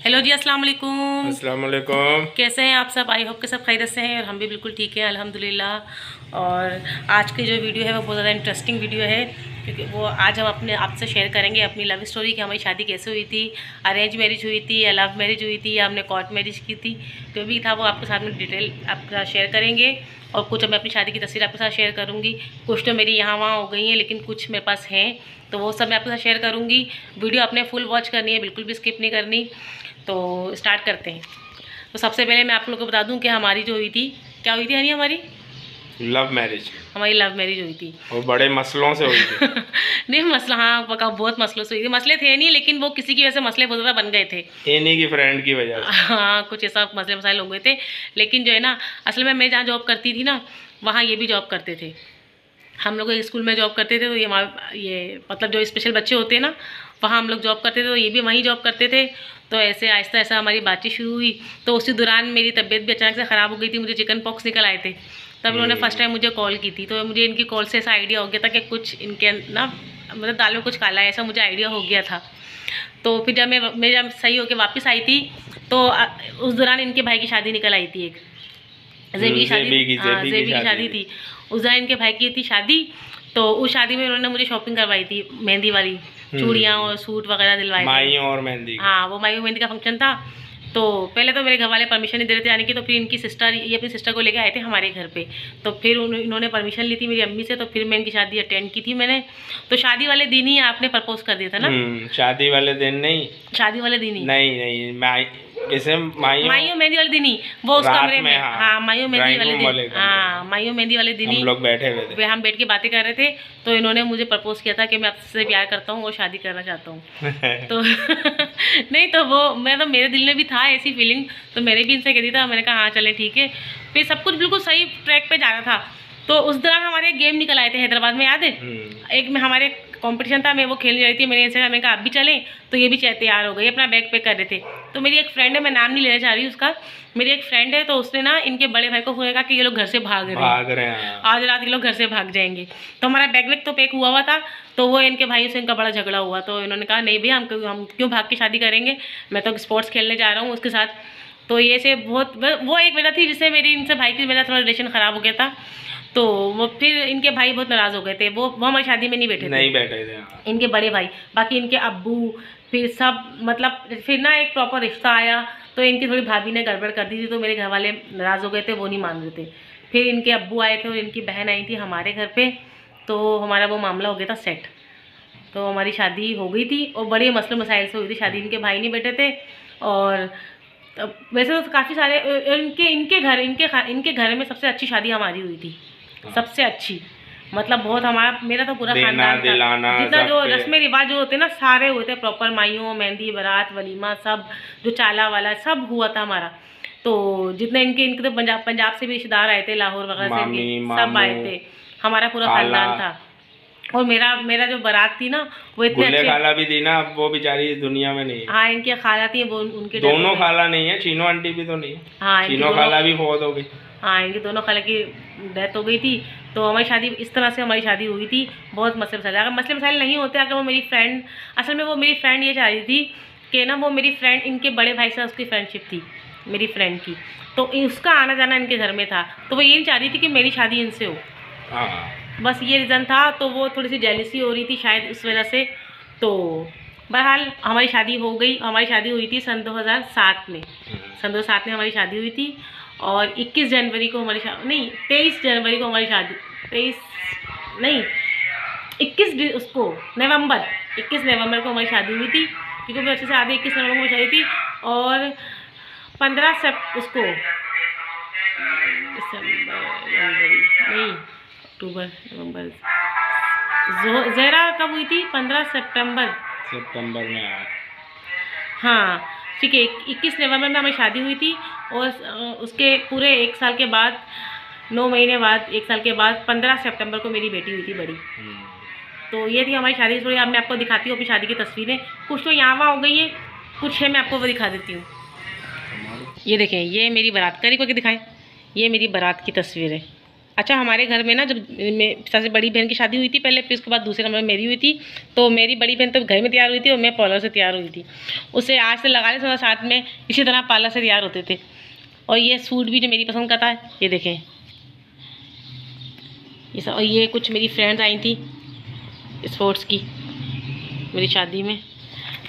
Hello जी, अस्सलाम वालेकुम। अस्सलाम वालेकुम। कैसे हैं आप सब? आई होप के सब खैरियत से हैं और हम भी बिल्कुल ठीक है अल्हम्दुलिल्लाह। और आज की जो वीडियो है वो बहुत ज़्यादा इंटरेस्टिंग वीडियो है, क्योंकि वो आज हम अपने आपसे शेयर करेंगे अपनी लव स्टोरी कि हमारी शादी कैसे हुई थी, अरेंज मैरिज हुई थी या लव मैरिज हुई थी या हमने कोर्ट मैरिज की थी। जो भी था वो आपके साथ में डिटेल आपके साथ शेयर करेंगे और कुछ मैं अपनी शादी की तस्वीर आपके साथ शेयर करूँगी। कुछ तो मेरी यहाँ वहाँ हो गई हैं, लेकिन कुछ मेरे पास हैं, तो वो सब मैं आपके साथ शेयर करूँगी। वीडियो आपने फुल वॉच करनी है, बिल्कुल भी स्किप नहीं करनी। तो स्टार्ट करते हैं। तो सबसे पहले मैं आप लोगों को बता दूं कि हमारी जो हुई थी, क्या हुई थी यानी हमारी लव मैरिज हुई थी और बड़े मसलों से हुई थी। नहीं मसला, हाँ पका बहुत मसलों से हुई थी। मसले थे नहीं, लेकिन वो किसी की वजह से मसले बहुत ज़्यादा बन गए थे। इन्हीं की फ्रेंड की वजह से। हाँ, कुछ ऐसा मसले मसाइल हो गए थे। लेकिन जो है ना, असल में मैं जहाँ जॉब करती थी ना, वहाँ ये भी जॉब करते थे। हम लोग एक स्कूल में जॉब करते थे, तो ये मतलब जो स्पेशल बच्चे होते हैं ना, वहाँ हम लोग जॉब करते थे, तो ये भी वहीं जॉब करते थे। तो ऐसे आहिस्ता आहिस्ता हमारी बातचीत शुरू हुई। तो उसी दौरान मेरी तबीयत भी अचानक से ख़राब हो गई थी, मुझे चिकन पॉक्स निकल आए थे। तब इन्होंने फर्स्ट टाइम मुझे कॉल की थी, तो मुझे इनकी कॉल से ऐसा आइडिया हो गया था कि कुछ इनके ना मतलब दाल में कुछ काला है, ऐसा मुझे आइडिया हो गया था। तो फिर जब मैं सही होकर वापस आई थी, तो उस दौरान इनके भाई की शादी निकल आई थी। एक जेबी की शादी थी। उस दौरान इनके भाई की थी शादी। तो उस शादी में उन्होंने मुझे शॉपिंग करवाई थी, मेहंदी वाली, चूड़ियाँ और सूट वगैरह दिलवाए थे। माइयों और मेहंदी। हाँ, वो माइयों मेहंदी का फंक्शन था। तो पहले तो मेरे घर वाले परमिशन नहीं दे रहे थे आने की, तो फिर इनकी सिस्टर, ये अपनी सिस्टर को लेके आए थे हमारे घर पे। तो फिर इन्होंने परमिशन ली थी मेरी अम्मी से, तो फिर मैं इनकी शादी अटेंड की थी मैंने। तो शादी वाले दिन ही आपने प्रपोज कर दिया था ना? शादी वाले दिन नहीं, शादी वाले दिन ही नहीं इसे माइयों मेहंदी वाले दिन ही, वो उस कमरे में। हाँ, माइयों मेहंदी वाले दिन, हाँ माइयों मेहंदी वाले दिन ही हम लोग बैठे हुए थे। हम बैठ के बातें कर रहे थे। तो इन्होंने मुझे प्रपोज किया था कि मैं आपसे प्यार करता हूँ और शादी करना चाहता हूँ। तो नहीं, तो वो मैं तो मेरे दिल में भी था ऐसी फीलिंग, तो मैंने भी इनसे कह दी था। मैंने कहा हाँ चलें ठीक है। फिर सब कुछ बिल्कुल सही ट्रैक पे जा रहा था। तो उस दौरान हमारे गेम निकल आए थे हैदराबाद में, याद है? एक में हमारे कंपटीशन था, मैं वो खेलने रही थी। मैंने इनसे कहा, मैंने कहा आप भी चलें। तो ये भी तैयार हो गई, अपना बैग पैक कर रहे थे। तो मेरी एक फ्रेंड है, मैं नाम नहीं लेना चाह रही उसका, मेरी एक फ्रेंड है, तो उसने ना इनके बड़े भाई को फोन कहा कि ये लोग घर से भाग रहे हैं, आज रात ये लोग घर से भाग जाएंगे। तो हमारा बैग वैग तो पैक हुआ था। तो वो इनके भाइयों से इनका बड़ा झगड़ा हुआ। तो इन्होंने कहा नहीं भैया, हम क्यों भाग के शादी करेंगे, मैं तो स्पोर्ट्स खेलने जा रहा हूँ उसके साथ। तो ये से बहुत वो एक वजह थी जिससे मेरी इनसे भाई की मेरा थोड़ा रिलेशन ख़राब हो गया था। तो वो फिर इनके भाई बहुत नाराज़ हो गए थे। वो हमारी शादी में नहीं बैठे थे, इनके बड़े भाई। बाकी इनके अब्बू फिर सब, मतलब फिर ना एक प्रॉपर रिश्ता आया। तो इनकी थोड़ी भाभी ने गड़बड़ कर दी थी, तो मेरे घर वाले नाराज़ हो गए थे, वो नहीं मान रहे थे। फिर इनके अब्बू आए थे और इनकी बहन आई थी हमारे घर पे। तो हमारा वो मामला हो गया था सेट। तो हमारी शादी हो गई थी और बड़े मसले मसाइल से हुई थी शादी। इनके भाई नहीं बैठे थे। और वैसे तो काफ़ी सारे इनके घर में सबसे अच्छी शादी हमारी हुई थी, सबसे अच्छी। मतलब बहुत मेरा तो पूरा खानदान था, जितना जो रस्में रिवाज जो होते हैं ना, सारे हुए थे प्रॉपर। माइयों, मेहंदी, बारात, वलीमा, सब जो चाला वाला सब हुआ था हमारा। तो जितने इनके तो पंजाब से भी रिश्तेदार आए थे, लाहौर वगैरह से सब आए थे, हमारा पूरा खानदान था। और मेरा जो बारात थी ना, वो इतने अच्छे। खाला भी थी ना, वो बेचारी दुनिया में नहीं है। हाँ, इनकी खाला थी, वो उनके दोनों खाला नहीं है, चीनो आंटी भी तो नहीं है। हाँ, चीनो खाला भी बहुत हो गई। हाँ, इनकी दोनों खाला की डेथ हो गई थी। तो हमारी शादी इस तरह से हमारी शादी हुई थी। बहुत मसले मसाइल, अगर मसले मसाइल नहीं होते, अगर वो मेरी फ्रेंड, असल में वो मेरी फ्रेंड ये चाह रही थी कि ना, वो मेरी फ्रेंड, इनके बड़े भाई से उसकी फ्रेंडशिप थी मेरी फ्रेंड की। तो उसका आना जाना इनके घर में था, तो वो ये नहीं चाह रही थी कि मेरी शादी इनसे हो। बस ये रीज़न था। तो वो थोड़ी सी जेलसी हो रही थी शायद उस वजह से। तो बहरहाल हमारी शादी हो गई। हमारी शादी हुई थी सन 2007 में। सन 2007 में हमारी शादी हुई थी। और 21 जनवरी को हमारी शादी, नहीं 23 जनवरी को हमारी शादी, 21 नवंबर को हमारी शादी हुई थी, क्योंकि मैं अच्छे से आधी 21 नवंबर को शादी थी। और 15 उसको अक्टूबर नवंबर, ज़हरा कब हुई थी? 15 सितंबर में। हाँ ठीक है, 21 नवंबर में हमारी शादी हुई थी। और उसके पूरे 1 साल के बाद, 9 महीने बाद, 1 साल के बाद 15 सितंबर को मेरी बेटी हुई थी बड़ी। तो ये थी हमारी शादी स्टोरी। अब मैं आपको दिखाती हूँ अपनी शादी की तस्वीरें। कुछ तो यहाँ वहाँ हो गई है, कुछ है मैं आपको वो दिखा देती हूँ। ये देखें, ये मेरी बारात, करीब करके दिखाएं। ये मेरी बारात की तस्वीर है, अच्छा, हमारे घर में ना जब सबसे बड़ी बहन की शादी हुई थी पहले, फिर उसके बाद दूसरे नंबर मेरी हुई थी, तो मेरी बड़ी बहन तो घर में तैयार हुई थी और मैं पार्लर से तैयार हुई थी। उसे आज से लगा ले साथ में इसी तरह पार्लर से तैयार होते थे। और ये सूट भी जो मेरी पसंद का था, ये देखें ये सब। और ये कुछ मेरी फ्रेंड्स आई थी स्पोर्ट्स की मेरी शादी में।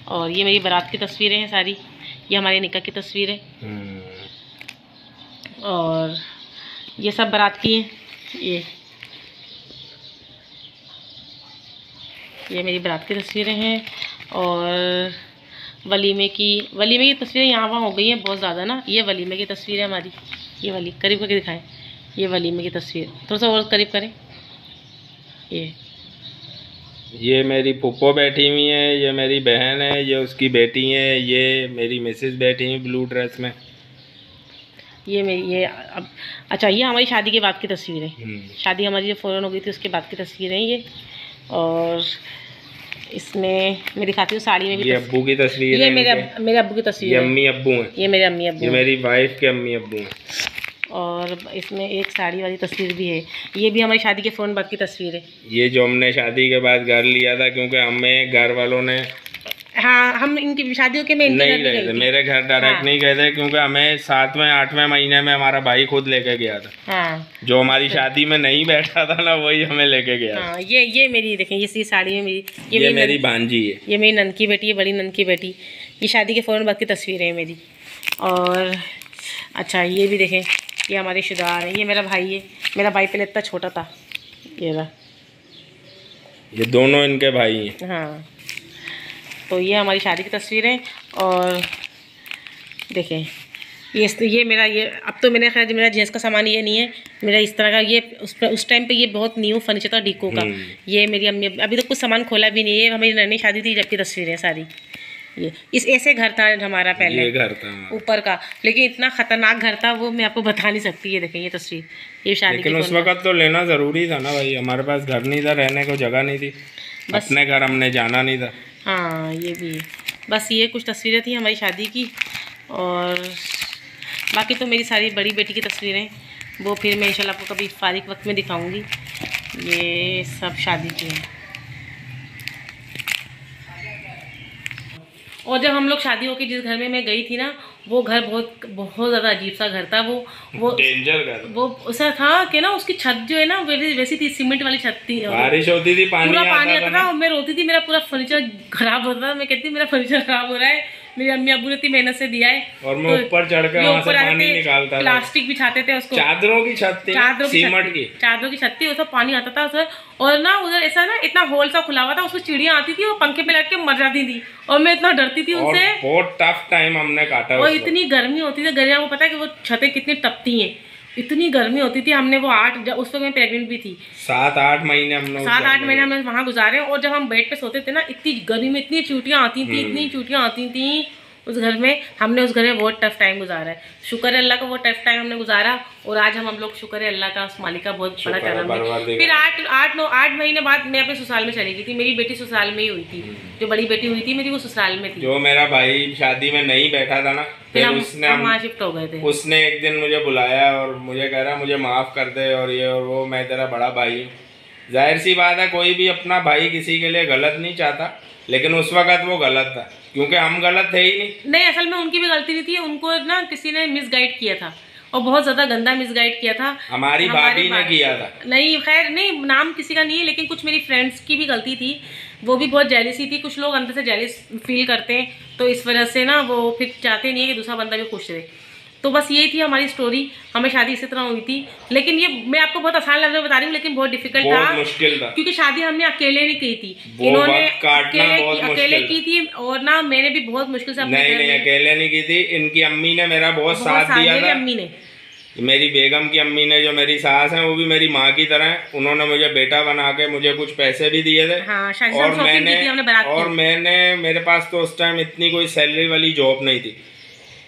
और ये मेरी बारात की तस्वीरें हैं सारी, ये हमारे निकाह की तस्वीर है। और ये सब बारात की हैं। ये मेरी बारात की तस्वीरें हैं। और वलीमे की तस्वीरें यहाँ वहाँ हो गई हैं बहुत ज़्यादा ना। ये वलीमे की तस्वीर है हमारी, ये वाली करीब करके दिखाएं। ये वलीमे की तस्वीर थोड़ा सा और करीब करें। ये मेरी पुप्पो बैठी हुई है, ये मेरी बहन है, ये उसकी बेटी है, ये मेरी मिसेस बैठी है ब्लू ड्रेस में। ये अब अच्छा, ये हमारी शादी के बाद की तस्वीर है। शादी हमारी जो फ़ौरन हो गई थी उसके बाद की तस्वीर है ये। और इसमें मैं दिखाती हूँ साड़ी में भी। ये अब्बू की तस्वीर है। ये मेरे अब्बू की तस्वीर है। ये अम्मी अब्बू हैं। ये मेरे अम्मी अब्बू। ये मेरी वाइफ के अम्मी अब्बू हैं। और इसमें एक साड़ी वाली तस्वीर भी है। ये भी हमारी शादी के फ़ौरन बाद की तस्वीर है। ये जो हमने शादी के बाद घर लिया था, क्योंकि हमें घर वालों ने, हाँ, हम इनकी शादियों के में नहीं गए थे, मेरे घर डायरेक्ट नहीं गए थे, क्योंकि हमें 7वें 8वें महीने में हमारा भाई खुद लेके गया था। हाँ, जो हमारी शादी में नहीं बैठा था ना, वही हमें लेके गया। हाँ, ये मेरी देखें, ये साड़ी में मेरी, ये मेरी भांजी है। ये मेरी ननकी बेटी है, बड़ी ननकी बेटी। ये शादी के फ़ौरन बाद की तस्वीर है मेरी। और अच्छा, ये भी देखें, ये हमारे रिश्तेदार हैं। ये मेरा भाई है। मेरा भाई पहले इतना छोटा था। ये दोनों इनके भाई हैं। हाँ, तो ये हमारी शादी की तस्वीर है। और देखें ये मेरा, ये अब तो मैंने खैर मेरा जेंट्स का सामान ये नहीं है मेरा इस तरह का। ये उस टाइम पे ये बहुत न्यू फर्नीचर था डीको का। ये मेरी अम्मी, अभी तो कुछ सामान खोला भी नहीं है। ये हमारी नई शादी थी जबकि तस्वीरें सारी। ये इस ऐसे घर था हमारा पहले, ये घर था ऊपर का, लेकिन इतना खतरनाक घर था वो मैं आपको बता नहीं सकती। ये देखें ये तस्वीर, ये शादी। लेकिन उस वक्त तो लेना ज़रूरी था ना भाई, हमारे पास घर नहीं था, रहने को जगह नहीं थी, अपने घर हमने जाना नहीं था। हाँ, ये भी है। बस ये कुछ तस्वीरें थी हमारी शादी की। और बाकी तो मेरी सारी बड़ी बेटी की तस्वीरें, वो फिर मैं इंशाल्लाह आपको कभी फारिग वक्त में दिखाऊंगी। ये सब शादी की हैं। और जब हम लोग शादी होकर जिस घर में मैं गई थी ना, वो घर बहुत ज़्यादा अजीब सा घर था। वो डेंजर घर, वो ऐसा था कि ना उसकी छत जो है ना वैसी थी, सीमेंट वाली छत थी। बारिश होती थी, पानी आता था। मैं रोती थी, मेरा पूरा फर्नीचर खराब होता था। मैं कहती मेरा फर्नीचर खराब हो रहा है, मेरी अम्मी अब्बू ने इतनी मेहनत से दिया है। और मैं ऊपर चढ़कर वहाँ से पानी निकालता था, प्लास्टिक बिछाते थे उसको। चादरों की छत थी, चादरों की छत थी, उसमें पानी आता था उधर। और ना उधर ऐसा ना इतना होल सा खुला हुआ था, उसमें चिड़ियाँ आती थी, वो पंखे पे लटके मर जाती थी। और मैं इतना डरती थी उनसे। बहुत टफ टाइम हमने काटा। और इतनी गर्मी होती थी, गर्मियाँ, वो पता है कि वो छतें कितनी तपती हैं, इतनी गर्मी होती थी। हमने वो उस वक्त मैं प्रेग्नेंट भी थी, 7-8 महीने हमने वहाँ गुजारे। और जब हम बेड पे सोते थे ना, इतनी गर्मी में इतनी चींटियाँ आती थी, इतनी चींटियाँ आती थी उस घर में। हमने उस घर में बहुत टफ टाइम गुजारा है। शुक्र है अल्लाह का, वो टफ टाइम हमने गुजारा। और आज हम लोग शुक्र है अल्लाह का, उस मालिक का बहुत बड़ा करम है। फिर 8 महीने बाद मैं अपने ससुराल में चली गई थी। मेरी बेटी ससुराल में ही हुई थी, जो बड़ी बेटी हुई थी मेरी, वो ससुराल में थी। जो मेरा भाई शादी में नहीं बैठा था ना, फिर हम वहाँ शिफ्ट हो गए थे। उसने एक दिन मुझे बुलाया और मुझे कह रहा मुझे माफ़ कर दे और ये और वो, मैं तेरा बड़ा भाई हूँ। जाहिर सी बात है, कोई भी अपना भाई किसी के लिए गलत नहीं चाहता, लेकिन उस वक्त वो गलत था, क्योंकि हम गलत थे ही नहीं। असल में उनकी भी गलती नहीं थी, उनको ना किसी ने मिसगाइड किया था, और बहुत ज़्यादा गंदा मिसगाइड किया था। हमारी भाभी ने किया था। नहीं, खैर नहीं, नाम किसी का नहीं है, लेकिन कुछ मेरी फ्रेंड्स की भी गलती थी। वो भी बहुत जेलिसी थी, कुछ लोग अंदर से जेलिस फील करते हैं, तो इस वजह से ना वो फिर चाहते नहीं है कि दूसरा बंदा भी खुश रहे। तो बस यही थी हमारी स्टोरी। हमें शादी इसी तरह हुई थी, लेकिन ये मैं आपको बहुत आसान लफ्ज़ में बता रही हूँ, लेकिन बहुत डिफिकल्ट था, मुश्किल था, क्योंकि शादी हमने अकेले नहीं की थी, इन्होंने अकेले की थी। और ना मैंने भी बहुत मुश्किल से नहीं अकेले नहीं की थी, इनकी अम्मी ने मेरा बहुत साथ दिया था। अम्मी ने, मेरी बेगम की अम्मी ने, जो मेरी सास है, वो भी मेरी माँ की तरह है। उन्होंने मुझे बेटा बना के मुझे कुछ पैसे भी दिए थे। हाँ, और मैंने मेरे पास तो उस टाइम इतनी कोई सैलरी वाली जॉब नहीं थी।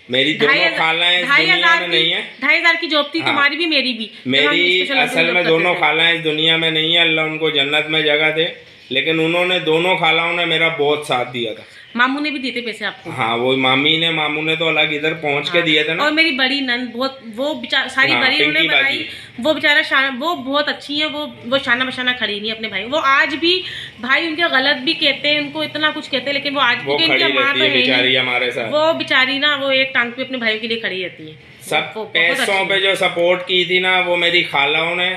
मेरी दोनों खालाएं इस दुनिया में नहीं है। 2,500 की जॉब थी। हाँ, तुम्हारी भी मेरी भी। मेरी असल में दोनों खालाएं इस दुनिया में नहीं है, अल्लाह उनको जन्नत में जगह दे। लेकिन उन्होंने दोनों खालाओं ने मेरा बहुत साथ दिया था। मामू ने भी दिए थे पैसे आपको? हाँ, वो मामू ने तो अलग इधर पहुंच के दिए थे ना। और मेरी बड़ी नंद बहुत, वो बेचारा सारी बड़ी उन्होंने बनाई, वो बेचारा वो बहुत अच्छी है, वो शाना बशाना खड़ी नहीं अपने भाई। वो आज भी भाई उनके गलत भी कहते हैं, उनको इतना कुछ कहते हैं, लेकिन वो आज भी उनकी माँ तो है हमारे साथ। वो बेचारी ना, वो एक टांग पे अपने भाइयों के लिए खड़ी रहती है। सब पैसों पे जो सपोर्ट की थी ना, वो मेरी खालाओं ने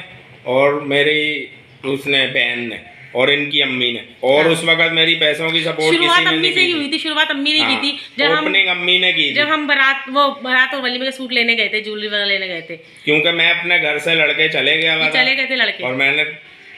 और मेरी उसने बहन ने और इनकी अम्मी ने। और उस वक्त मेरी पैसों की सपोर्ट शुरुआत अम्मी से ही हुई थी। शुरुआत अम्मी ने की थी, जब ओपनिंग अम्मी ने की थी। जब हम बारात और वलीमे के सूट लेने गए थे, ज्वेलरी वगैरह लेने गए थे, क्योंकि मैं अपने घर से लड़के चले गए थे लड़के। और मैंने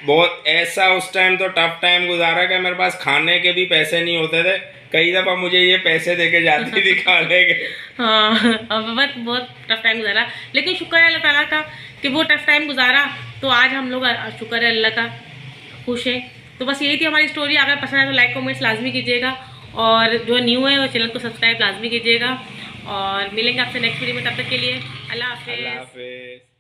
बहुत ऐसा उस टाइम तो टफ टाइम गुजारा कि मेरे पास खाने के भी पैसे नहीं होते थे। कई दफा मुझे ये पैसे देके जाती थी खाने के। हाँ, बहुत टफ टाइम गुजारा, लेकिन शुक्र है अल्लाह ताला का कि वो टफ टाइम गुजारा, तो आज हम लोग शुक्र है अल्लाह का खुश है। तो बस यही थी हमारी स्टोरी। अगर पसंद है तो लाइक कमेंट्स लाजमी कीजिएगा, और जो न्यू है वो चैनल को सब्सक्राइब लाजमी कीजिएगा, और मिलेंगे आपसे नेक्स्ट वीडियो में। तब तक के लिए अल्लाह हाफिज़।